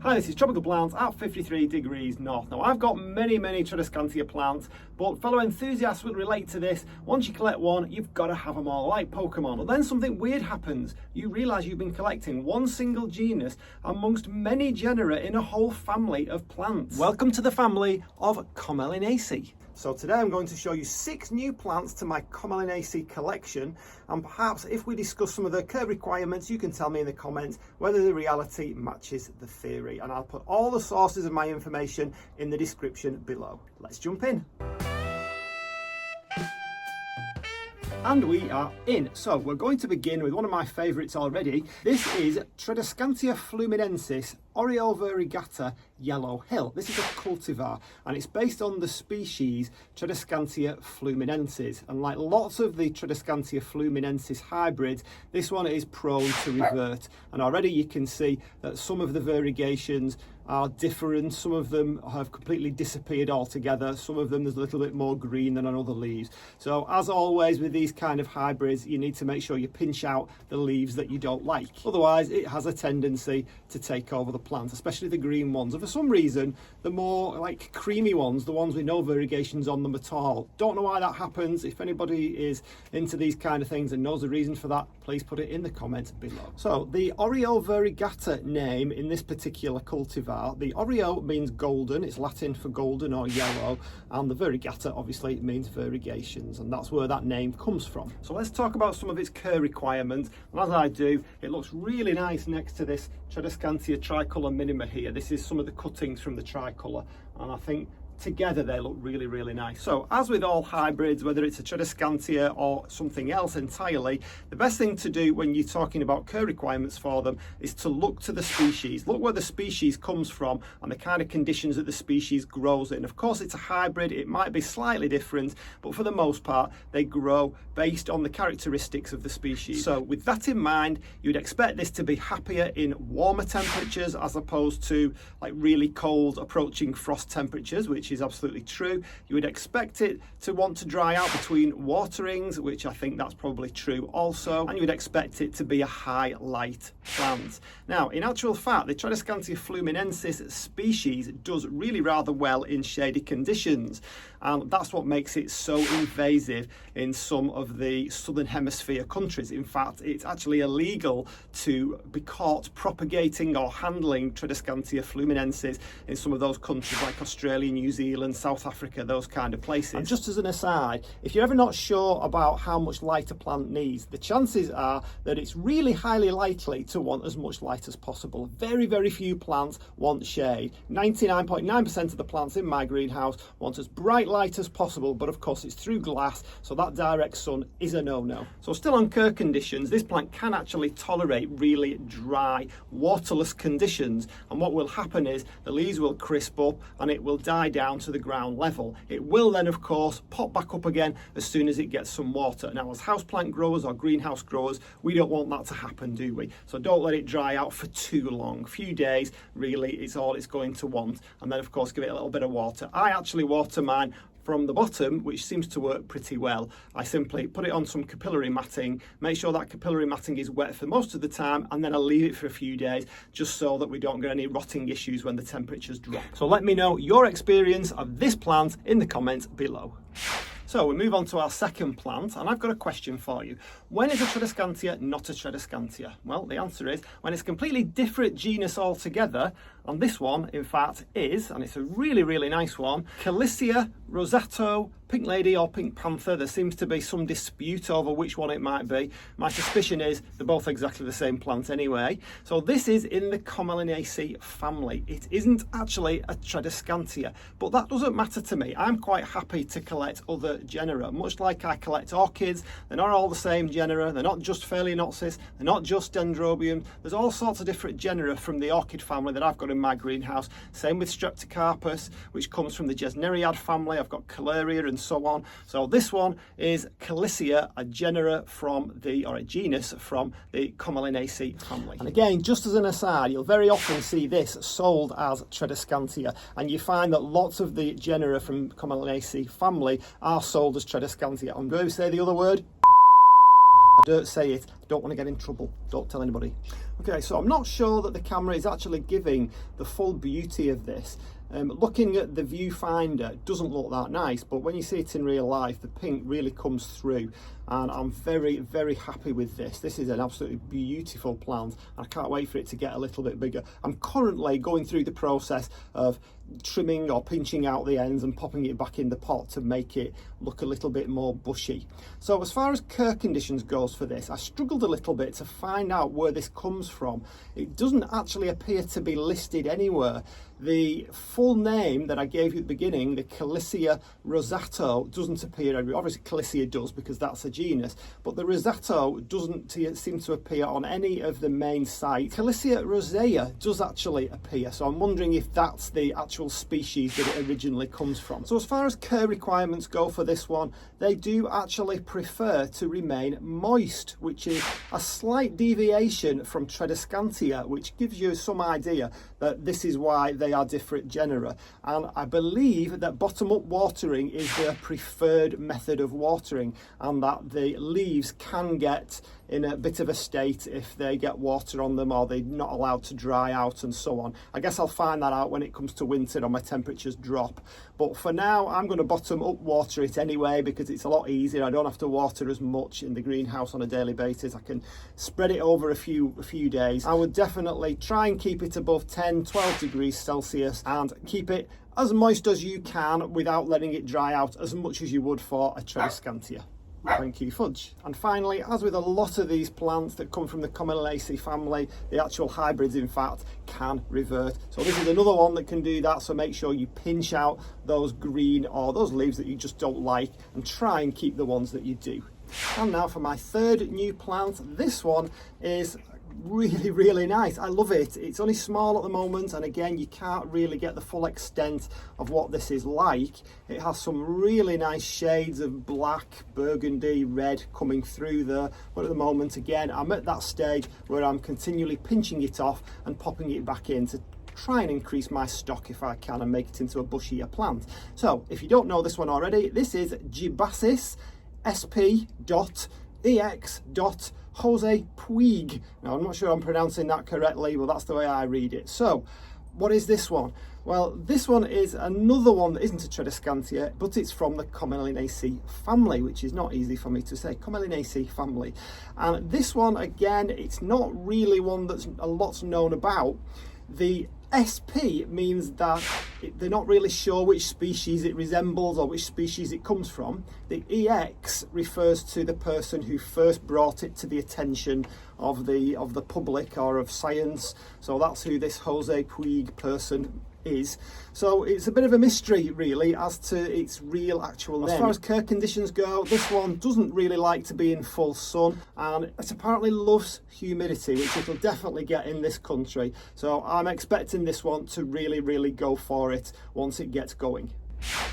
Hi, this is Tropical Plants at 53 degrees north. Now, I've got many Tradescantia plants, but fellow enthusiasts will relate to this. Once you collect one, you've got to have them all, like Pokemon. But then something weird happens. You realise you've been collecting one single genus amongst many genera in a whole family of plants. Welcome to the family of Commelinaceae. So today I'm going to show you 6 new plants to my Commelinaceae collection, and perhaps if we discuss some of the care requirements, you can tell me in the comments whether the reality matches the theory, and I'll put all the sources of my information in the description below. Let's jump in. And we are in. So we're going to begin with one of my favourites already. This is Tradescantia fluminensis Oriole variegata Yellow Hill. This is a cultivar and it's based on the species Tradescantia fluminensis. And like lots of the Tradescantia fluminensis hybrids, this one is prone to revert. And already you can see that some of the variegations are different. Some of them have completely disappeared altogether. Some of them there's a little bit more green than on other leaves. So as always with these kind of hybrids, you need to make sure you pinch out the leaves that you don't like. Otherwise it has a tendency to take over the plant, especially the green ones. And for some reason, the more like creamy ones, the ones with no variegations on them at all. Don't know why that happens. If anybody is into these kind of things and knows the reason for that, please put it in the comments below. So the Oriole variegata name in this particular cultivar, the Oriole means golden, it's Latin for golden or yellow, and the variegata obviously means variegations, and that's where that name comes from. So let's talk about some of its care requirements, and as I do, it looks really nice next to this Tradescantia tricolour minima here. This is some of the cuttings from the tricolour, and I think together they look really nice. So as with all hybrids, whether it's a Tradescantia or something else entirely, the best thing to do when you're talking about care requirements for them is to look to the species. Look where the species comes from and the kind of conditions that the species grows in. Of course it's a hybrid, it might be slightly different, but for the most part they grow based on the characteristics of the species. So with that in mind, you'd expect this to be happier in warmer temperatures as opposed to like really cold approaching frost temperatures, which is absolutely true. You would expect it to want to dry out between waterings, which I think that's probably true also, and you would expect it to be a high light plant. Now in actual fact, the Tradescantia fluminensis species does really rather well in shady conditions, and that's what makes it so invasive in some of the southern hemisphere countries. In fact, it's actually illegal to be caught propagating or handling Tradescantia fluminensis in some of those countries like Australia, New Zealand, South Africa, those kind of places. And just as an aside, if you're ever not sure about how much light a plant needs, the chances are that it's really highly likely to want as much light as possible. Very few plants want shade. 99.9% of the plants in my greenhouse want as bright light as possible, but of course it's through glass, so that direct sun is a no-no. So still on care conditions, this plant can actually tolerate really dry, waterless conditions, and what will happen is the leaves will crisp up and it will die down to the ground level. It will then of course pop back up again as soon as it gets some water. Now as houseplant growers or greenhouse growers, we don't want that to happen, do we? So don't let it dry out for too long. A few days really is all it's going to want, and then of course give it a little bit of water. I actually water mine from the bottom, which seems to work pretty well. I simply put it on some capillary matting, make sure that capillary matting is wet for most of the time, and then I'll leave it for a few days just so that we don't get any rotting issues when the temperatures drop. So let me know your experience of this plant in the comments below. So we move on to our second plant, and I've got a question for you. When is a Tradescantia not a Tradescantia? Well, the answer is when it's a completely different genus altogether, and this one, in fact, is, and it's a really nice one, Calicia rosato Pink Lady or Pink Panther. There seems to be some dispute over which one it might be. My suspicion is they're both exactly the same plant anyway. So this is in the Commelinaceae family. It isn't actually a Tradescantia, but that doesn't matter to me. I'm quite happy to collect other genera, much like I collect orchids. They're not all the same genera. They're not just Phalaenopsis. They're not just Dendrobium. There's all sorts of different genera from the orchid family that I've got in my greenhouse. Same with Streptocarpus, which comes from the Gesneriad family. I've got Caleria and so on. So this one is Calicia, a genera from the, or a genus from the Commelinaceae family. And again, just as an aside, you'll very often see this sold as Tradescantia, and you find that lots of the genera from Commelinaceae family are sold as Tradescantia. I'm going to say the other word. I don't say it. I don't want to get in trouble. Don't tell anybody. Okay, so I'm not sure that the camera is actually giving the full beauty of this. Looking at the viewfinder, it doesn't look that nice, but when you see it in real life, the pink really comes through, and I'm very, very happy with this. This is an absolutely beautiful plant. I can't wait for it to get a little bit bigger. I'm currently going through the process of trimming or pinching out the ends and popping it back in the pot to make it look a little bit more bushy. So as far as care conditions goes for this, I struggled a little bit to find out where this comes from. It doesn't actually appear to be listed anywhere. The full name that I gave you at the beginning, the Calissia rosato, doesn't appear everywhere. Obviously Calissia does because that's a genus, but the rosato doesn't seem to appear on any of the main sites. Calissia rosea does actually appear, so I'm wondering if that's the actual species that it originally comes from. So as far as care requirements go for this one, they do actually prefer to remain moist, which is a slight deviation from Tradescantia, which gives you some idea that this is why they are different genera. And I believe that bottom-up watering is their preferred method of watering, and that the leaves can get in a bit of a state if they get water on them or they're not allowed to dry out and so on. I guess I'll find that out when it comes to winter and my temperatures drop. But for now, I'm going to bottom up water it anyway because it's a lot easier. I don't have to water as much in the greenhouse on a daily basis. I can spread it over a few days. I would definitely try and keep it above 10-12 degrees Celsius and keep it as moist as you can without letting it dry out as much as you would for a Tradescantia. Thank you, Fudge. And finally, as with a lot of these plants that come from the Commelinaceae family, the actual hybrids in fact can revert. So this is another one that can do that, so make sure you pinch out those green or those leaves that you just don't like and try and keep the ones that you do. And now for my third new plant. This one is really, really nice. I love it. It's only small at the moment, and again, you can't really get the full extent of what this is like. It has some really nice shades of black, burgundy, red coming through there, but at the moment, again, I'm at that stage where I'm continually pinching it off and popping it back in to try and increase my stock if I can and make it into a bushier plant. So if you don't know this one already, this is Gibbasis sp.ex. Jose Puig. Now, I'm not sure I'm pronouncing that correctly, but that's the way I read it. So, what is this one? Well, this one is another one that isn't a Tradescantia, but it's from the Commelinaceae family, which is not easy for me to say. Commelinaceae family. And this one, again, it's not really one that's a lot's known about. The SP means that they're not really sure which species it resembles or which species it comes from. The EX refers to the person who first brought it to the attention of the public or of science. So that's who this Jose Puig person is. So it's a bit of a mystery really as to its real actual name. As far as care conditions go, this one doesn't really like to be in full sun, and it apparently loves humidity, which it'll definitely get in this country. So I'm expecting this one to really, really go for it once it gets going.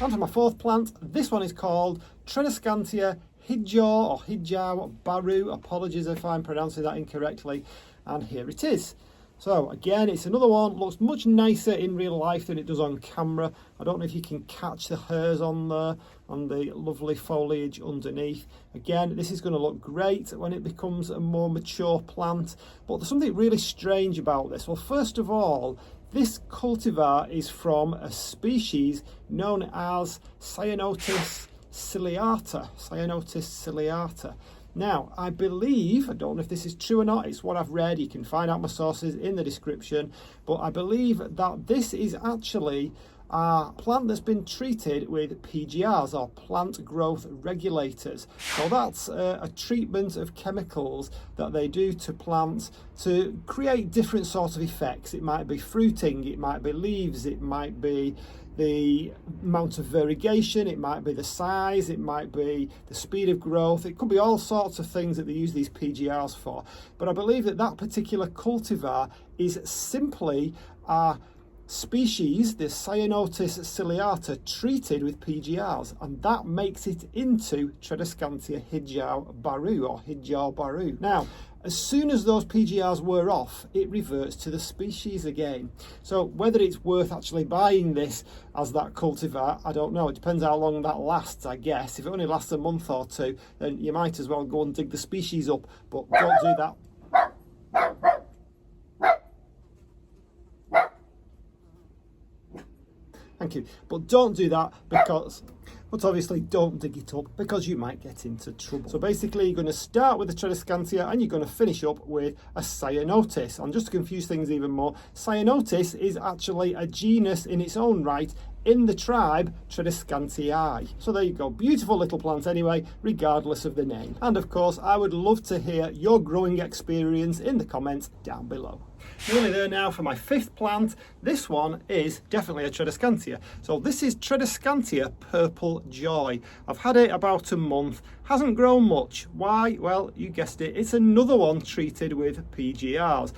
And for my fourth plant, this one is called Tradescantia hijau or hijau baru. Apologies if I'm pronouncing that incorrectly. And here it is. So again, it's another one, looks much nicer in real life than it does on camera. I don't know if you can catch the hairs on there and the lovely foliage underneath. Again, this is going to look great when it becomes a more mature plant. But there's something really strange about this. Well, first of all, this cultivar is from a species known as Cyanotis ciliata. Cyanotis ciliata. Now, I believe, I don't know if this is true or not, it's what I've read, you can find out my sources in the description, but I believe that this is actually a plant that's been treated with PGRs or plant growth regulators. So that's a treatment of chemicals that they do to plants to create different sorts of effects. It might be fruiting, it might be leaves, it might be the amount of variegation, it might be the size, it might be the speed of growth, it could be all sorts of things that they use these PGRs for. But I believe that that particular cultivar is simply a species, the Cyanotis ciliata, treated with PGRs, and that makes it into Tradescantia hijau baru or hijau baru. Now, as soon as those PGRs wear off, it reverts to the species again. So whether it's worth actually buying this as that cultivar, I don't know. It depends how long that lasts, I guess. If it only lasts a month or two, then you might as well go and dig the species up, but don't do that. Thank you. But don't do that because... But obviously don't dig it up because you might get into trouble. So basically you're going to start with the Tradescantia and you're going to finish up with a Cyanotis. And just to confuse things even more, Cyanotis is actually a genus in its own right in the tribe Tradescantiae. So there you go, beautiful little plant anyway, regardless of the name. And of course, I would love to hear your growing experience in the comments down below. Nearly there now for my fifth plant. This one is definitely a Tradescantia. So this is Tradescantia Purple Joy. I've had it about a month, hasn't grown much. Why? Well, you guessed it, it's another one treated with PGRs.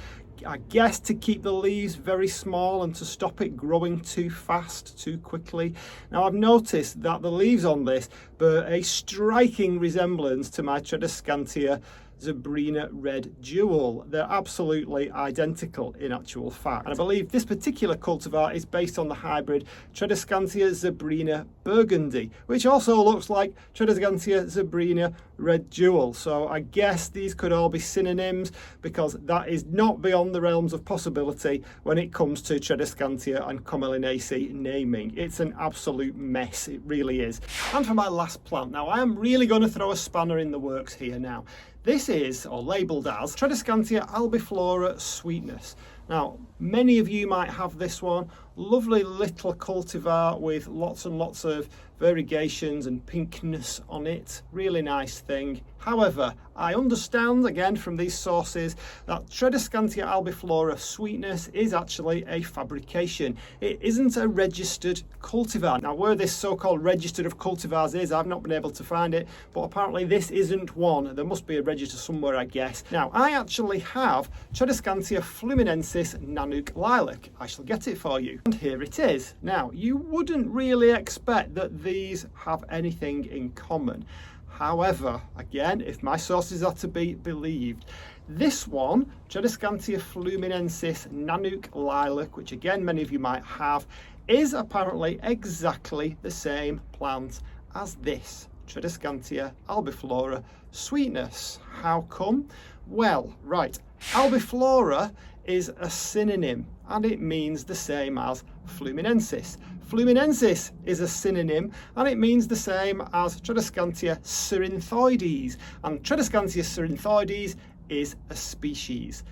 I guess to keep the leaves very small and to stop it growing too fast, too quickly. Now I've noticed that the leaves on this bear a striking resemblance to my Tradescantia Zebrina Red Jewel. They're absolutely identical in actual fact. And I believe this particular cultivar is based on the hybrid Tradescantia Zebrina Burgundy, which also looks like Tradescantia Zebrina Red Jewel. So I guess these could all be synonyms because that is not beyond the realms of possibility when it comes to Tradescantia and Commelinaceae naming. It's an absolute mess, it really is. And for my last plant, now I am really going to throw a spanner in the works here now. This is, or labelled as, Tradescantia albiflora Sweetness. Now, many of you might have this one. Lovely little cultivar with lots and lots of variegations and pinkness on it. Really nice thing. However, I understand, again from these sources, that Tradescantia albiflora Sweetness is actually a fabrication. It isn't a registered cultivar. Now, where this so-called registered of cultivars is, I've not been able to find it, but apparently this isn't one. There must be a register somewhere, I guess. Now, I actually have Tradescantia fluminensis Nanook Lilac. I shall get it for you. And here it is. Now, you wouldn't really expect that these have anything in common. However, again, if my sources are to be believed, this one, Tradescantia fluminensis Nanook Lilac, which again many of you might have, is apparently exactly the same plant as this, Tradescantia albiflora Sweetness. How come? Well, right, albiflora is a synonym and it means the same as fluminensis. Fluminensis is a synonym and it means the same as Tradescantia cerinthoides, and Tradescantia cerinthoides is a species.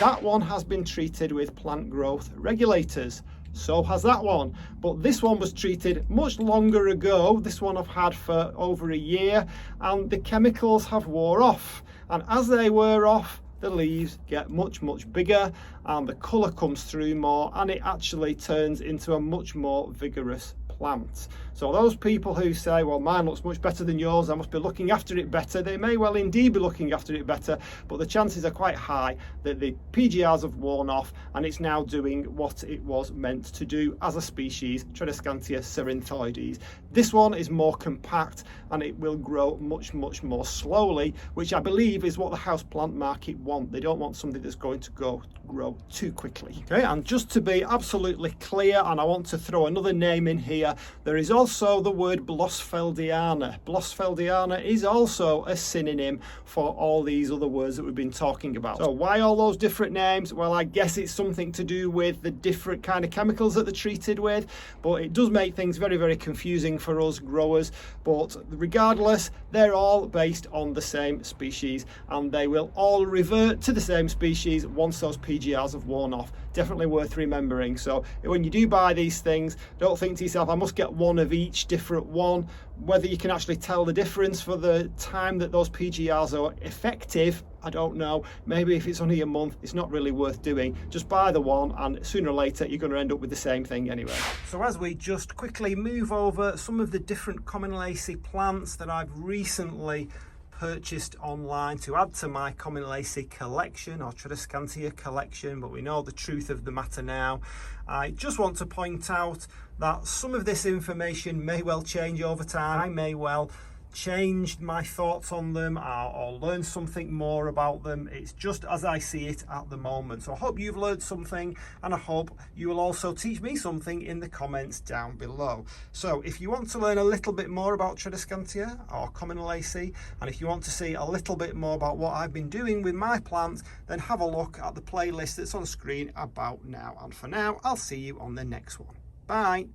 That one has been treated with plant growth regulators. So has that one, but this one was treated much longer ago. This one I've had for over a year and the chemicals have wore off, and as they wear off, the leaves get much bigger and the colour comes through more and it actually turns into a much more vigorous plant. So those people who say, well, mine looks much better than yours, I must be looking after it better, they may well indeed be looking after it better, but the chances are quite high that the PGRs have worn off and it's now doing what it was meant to do as a species, Tradescantia cerinthoides. This one is more compact and it will grow much more slowly, which I believe is what the houseplant market want. They don't want something that's going to grow too quickly. Okay, and just to be absolutely clear, and I want to throw another name in here, there is also the word Blossfeldiana. Blossfeldiana is also a synonym for all these other words that we've been talking about. So why all those different names? Well, I guess it's something to do with the different kind of chemicals that they're treated with, but it does make things very confusing for us growers. But regardless, they're all based on the same species and they will all revert to the same species once those PGRs have worn off. Definitely worth remembering. So when you do buy these things, don't think to yourself, I must get one of each different one. Whether you can actually tell the difference for the time that those PGRs are effective, I don't know. Maybe if it's only a month, it's not really worth doing. Just buy the one and sooner or later you're going to end up with the same thing anyway. So as we just quickly move over some of the different Commelinaceae plants that I've recently purchased online to add to my Commelinaceae collection or Tradescantia collection, but we know the truth of the matter now. I just want to point out that some of this information may well change over time. I may well changed my thoughts on them or learn something more about them. It's just as I see it at the moment. So I hope you've learned something and I hope you will also teach me something in the comments down below. So if you want to learn a little bit more about Tradescantia or Commelinaceae, and if you want to see a little bit more about what I've been doing with my plants, then have a look at the playlist that's on screen about now. And for now, I'll see you on the next one. Bye.